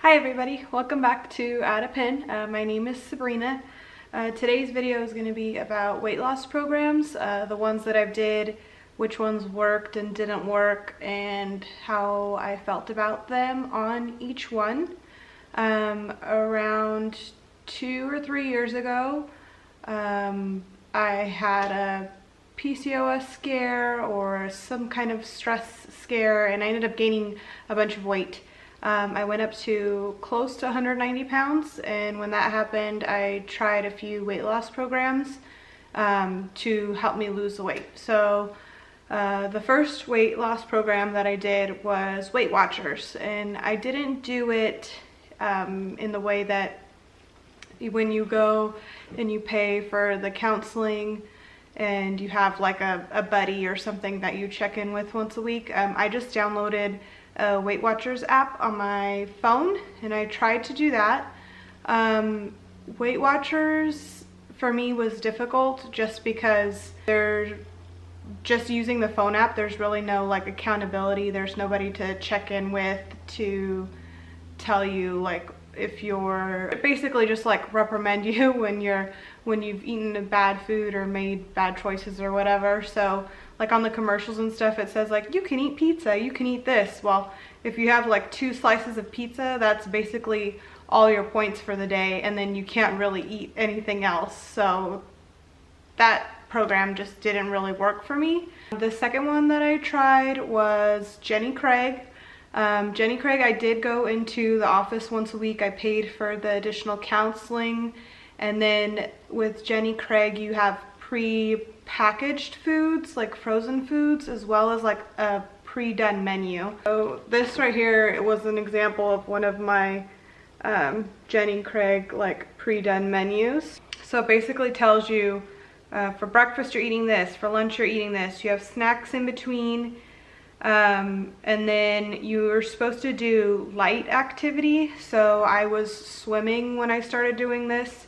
Hi everybody, welcome back to Add a Pin. My name is Sabrina. Today's video is going to be about weight loss programs, the ones that I've did, which ones worked and didn't work, and how I felt about them on each one. Around 2 or 3 years ago, I had a PCOS scare or some kind of stress scare, and I ended up gaining a bunch of weight. I went up to close to 190 pounds, and when that happened, I tried a few weight loss programs to help me lose the weight. So the first weight loss program that I did was Weight Watchers, and I didn't do it in the way that when you go and you pay for the counseling and you have like a buddy or something that you check in with once a week. I just downloaded a Weight Watchers app on my phone and I tried to do that. Weight Watchers for me was difficult just because they're just using the phone app. There's really no like accountability. There's nobody to check in with to tell you like if you're basically just like reprimand you when you've eaten a bad food or made bad choices or whatever. So like on the commercials and stuff, it says like, you can eat pizza, you can eat this. Well, if you have like 2 slices of pizza, that's basically all your points for the day, and then you can't really eat anything else. So that program just didn't really work for me. The second one that I tried was Jenny Craig. Jenny Craig, I did go into the office once a week. I paid for the additional counseling, and then with Jenny Craig you have pre-packaged foods, like frozen foods, as well as like a pre-done menu. So this right here, it was an example of one of my Jenny Craig like pre-done menus. So it basically tells you for breakfast you're eating this, for lunch you're eating this, you have snacks in between, and then you're supposed to do light activity. So I was swimming when I started doing this,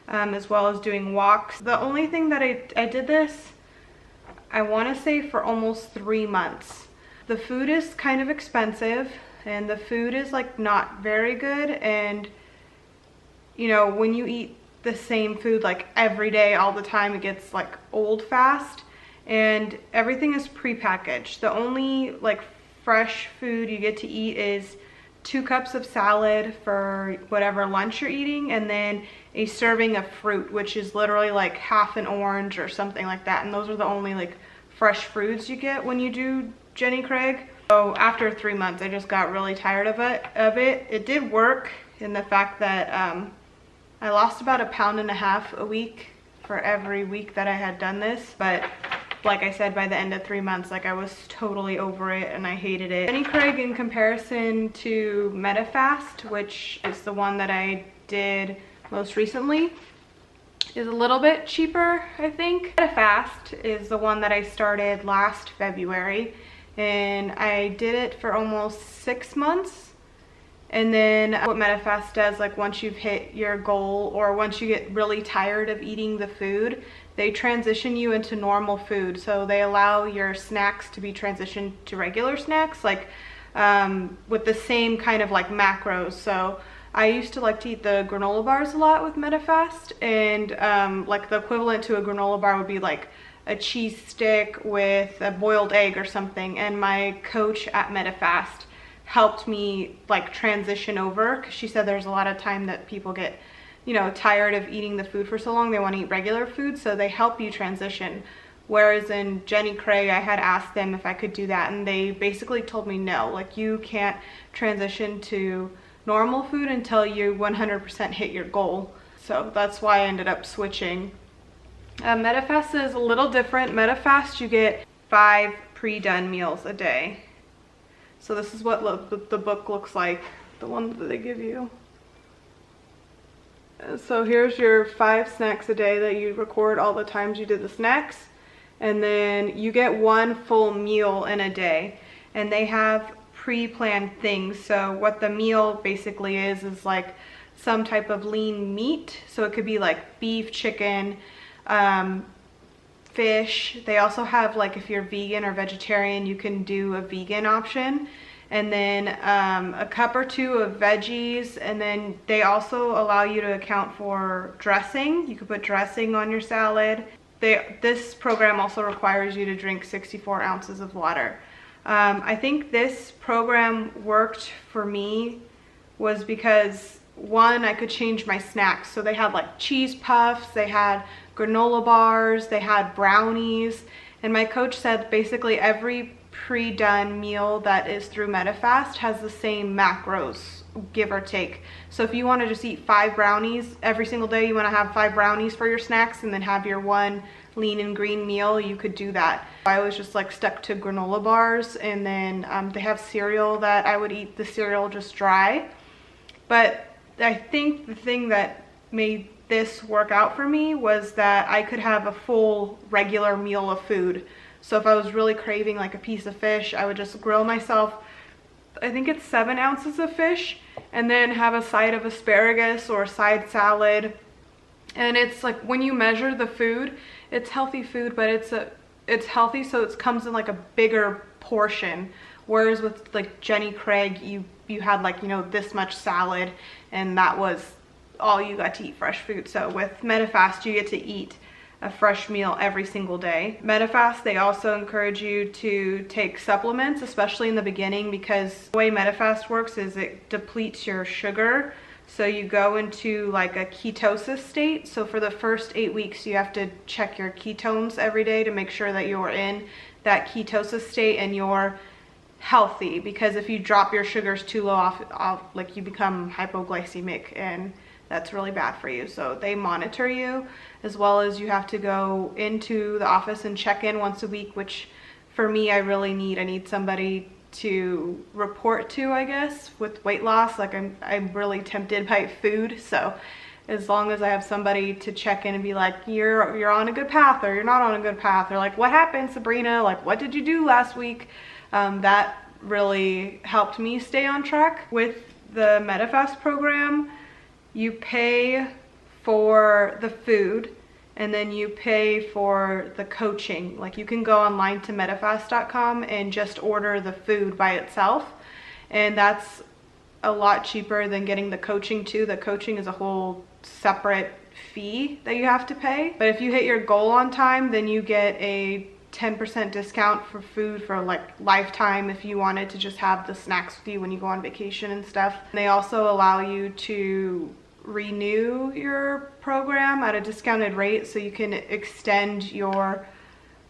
as well as doing walks. The only thing that I did this, I want to say for almost 3 months. The food is kind of expensive and the food is like not very good, and you know, when you eat the same food like every day all the time, it gets like old fast, and everything is pre-packaged. The only like fresh food you get to eat is 2 cups of salad for whatever lunch you're eating, and then a serving of fruit, which is literally like half an orange or something like that. And those are the only like fresh foods you get when you do Jenny Craig. So after 3 months, I just got really tired of it. It did work in the fact that I lost about 1.5 pounds a week for every week that I had done this. But like I said, by the end of 3 months, like I was totally over it and I hated it. Jenny Craig, in comparison to Medifast, which is the one that I did most recently, is a little bit cheaper, I think. Medifast is the one that I started last February, and I did it for almost 6 months. And then what Medifast does, like once you've hit your goal or once you get really tired of eating the food, they transition you into normal food. So they allow your snacks to be transitioned to regular snacks, like with the same kind of like macros. So I used to like to eat the granola bars a lot with Medifast, and like the equivalent to a granola bar would be like a cheese stick with a boiled egg or something. And my coach at Medifast helped me like transition over, because she said there's a lot of time that people get, you know, tired of eating the food for so long, they want to eat regular food, so they help you transition. Whereas in Jenny Craig, I had asked them if I could do that, and they basically told me no, like you can't transition to normal food until you 100% hit your goal. So that's why I ended up switching. Medifast is a little different. Medifast, you get 5 pre-done meals a day. So this is what the book looks like, the one that they give you. So here's your 5 snacks a day that you record all the times you did the snacks. And then you get 1 full meal in a day. And they have pre-planned things. So what the meal basically is like some type of lean meat. So it could be like beef, chicken, fish. They also have like, if you're vegan or vegetarian, you can do a vegan option. and then a cup or two of veggies, and then they also allow you to account for dressing. You could put dressing on your salad. This program also requires you to drink 64 ounces of water. I think this program worked for me was because, one, I could change my snacks. So they had like cheese puffs, they had granola bars, they had brownies, and my coach said basically every pre-done meal that is through Medifast has the same macros, give or take. So if you want to just eat 5 brownies every single day, you want to have 5 brownies for your snacks and then have your one lean and green meal, you could do that. I was just like stuck to granola bars, and then they have cereal that I would eat the cereal just dry. But I think the thing that made this work out for me was that I could have a full regular meal of food. So if I was really craving like a piece of fish, I would just grill myself, I think it's 7 ounces of fish, and then have a side of asparagus or a side salad. And it's like, when you measure the food, it's healthy food, but it's healthy, so it comes in like a bigger portion. Whereas with like Jenny Craig, you had like, you know, this much salad, and that was all you got to eat fresh food. So with Medifast, you get to eat a fresh meal every single day. Medifast, they also encourage you to take supplements, especially in the beginning, because the way Medifast works is it depletes your sugar. So you go into like a ketosis state. So for the first 8 weeks, you have to check your ketones every day to make sure that you're in that ketosis state and you're healthy. Because if you drop your sugars too low off, like, you become hypoglycemic, and that's really bad for you. So they monitor you, as well as you have to go into the office and check in once a week, which for me, I need somebody to report to, I guess, with weight loss. Like, I'm really tempted by food, so as long as I have somebody to check in and be like, you're on a good path, or you're not on a good path, or like, what happened, Sabrina, like, what did you do last week, that really helped me stay on track. With the Medifast program, you pay for the food, and then you pay for the coaching. Like, you can go online to medifast.com and just order the food by itself, and that's a lot cheaper than getting the coaching too. The coaching is a whole separate fee that you have to pay. But if you hit your goal on time, then you get a 10% discount for food for like lifetime if you wanted to just have the snacks with you when you go on vacation and stuff. And they also allow you to renew your program at a discounted rate, so you can extend your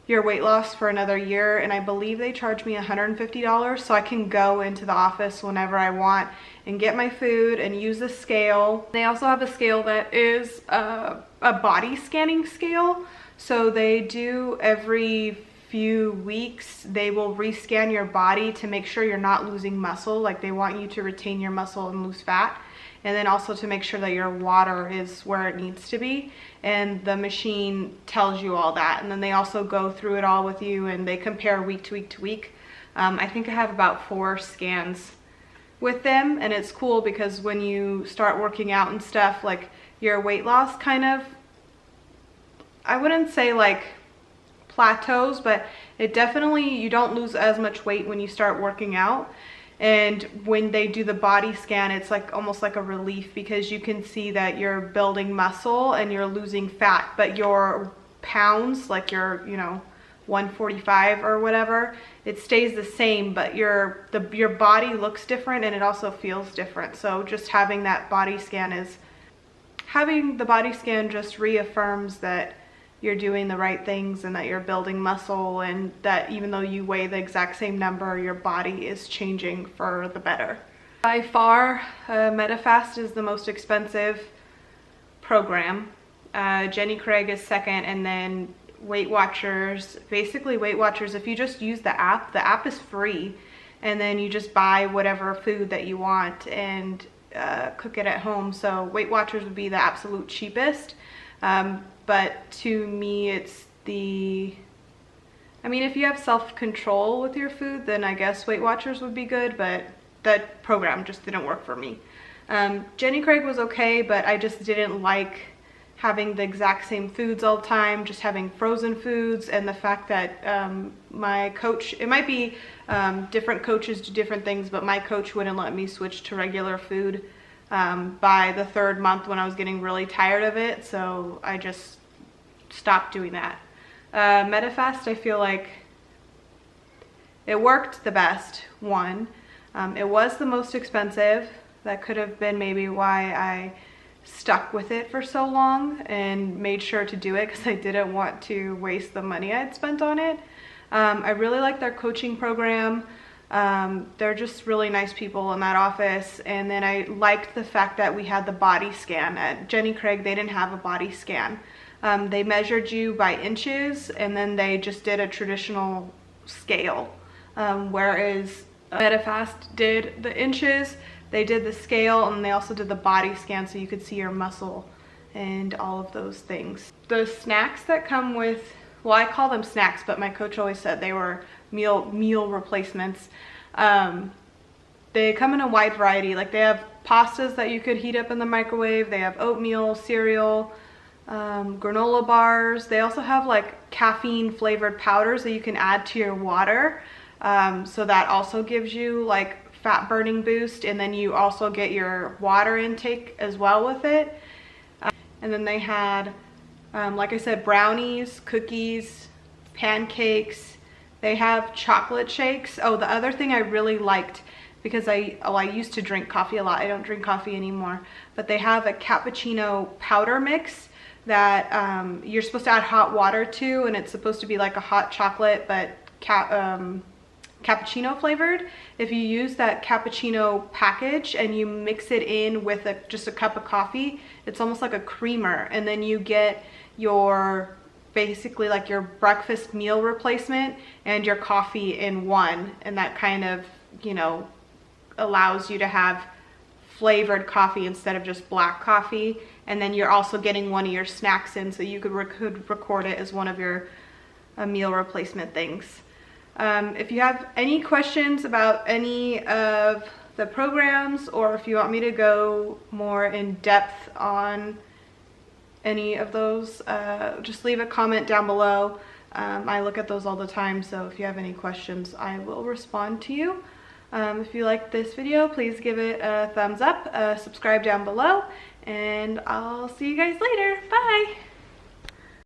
weight loss for another year. And I believe they charge me $150, so I can go into the office whenever I want and get my food and use the scale. They also have a scale that is a body scanning scale. So they do every few weeks, they will rescan your body to make sure you're not losing muscle. Like, they want you to retain your muscle and lose fat. And then also to make sure that your water is where it needs to be. And the machine tells you all that. And then they also go through it all with you, and they compare week to week to week. I think I have about 4 scans with them, and it's cool because when you start working out and stuff, like, your weight loss kind of, I wouldn't say like plateaus, but it definitely, you don't lose as much weight when you start working out. And when they do the body scan, it's like almost like a relief, because you can see that you're building muscle and you're losing fat, but your pounds, like your, you know, 145 or whatever, it stays the same, but your body looks different, and it also feels different. So just having that body scan just reaffirms that you're doing the right things and that you're building muscle, and that even though you weigh the exact same number, your body is changing for the better. By far, Medifast is the most expensive program. Jenny Craig is second, and then Weight Watchers. Basically, Weight Watchers, if you just use the app is free, and then you just buy whatever food that you want and cook it at home. So Weight Watchers would be the absolute cheapest. But to me, it's I mean, if you have self-control with your food, then I guess Weight Watchers would be good, but that program just didn't work for me. Jenny Craig was okay, but I just didn't like having the exact same foods all the time, just having frozen foods, and the fact that my coach, it might be different coaches do different things, but my coach wouldn't let me switch to regular food by the 3rd month when I was getting really tired of it, so I just stopped doing that. Medifast, I feel like it worked the best, one. It was the most expensive. That could have been maybe why I stuck with it for so long and made sure to do it, because I didn't want to waste the money I'd spent on it. I really like their coaching program. They're just really nice people in that office. And then I liked the fact that we had the body scan. At Jenny Craig, they didn't have a body scan. They measured you by inches, and then they just did a traditional scale. Whereas Medifast did the inches, they did the scale, and they also did the body scan so you could see your muscle and all of those things. The snacks that come with, well, I call them snacks, but my coach always said they were meal replacements. They come in a wide variety. Like, they have pastas that you could heat up in the microwave. They have oatmeal, cereal, granola bars. They also have like caffeine flavored powders that you can add to your water. So that also gives you like fat burning boost, and then you also get your water intake as well with it. And then they had, like I said, brownies, cookies, pancakes. They have chocolate shakes. Oh, the other thing I really liked, because I used to drink coffee a lot. I don't drink coffee anymore, but they have a cappuccino powder mix that you're supposed to add hot water to, and it's supposed to be like a hot chocolate, but cappuccino flavored. If you use that cappuccino package and you mix it in with just a cup of coffee, it's almost like a creamer, and then you get your basically like your breakfast meal replacement and your coffee in one, and that kind of, you know, allows you to have flavored coffee instead of just black coffee. And then you're also getting one of your snacks in, so you could record it as one of your meal replacement things. If you have any questions about any of the programs, or if you want me to go more in depth on any of those, just leave a comment down below. I look at those all the time, so if you have any questions, I will respond to you. If you liked this video, please give it a thumbs up, subscribe down below, and I'll see you guys later. Bye!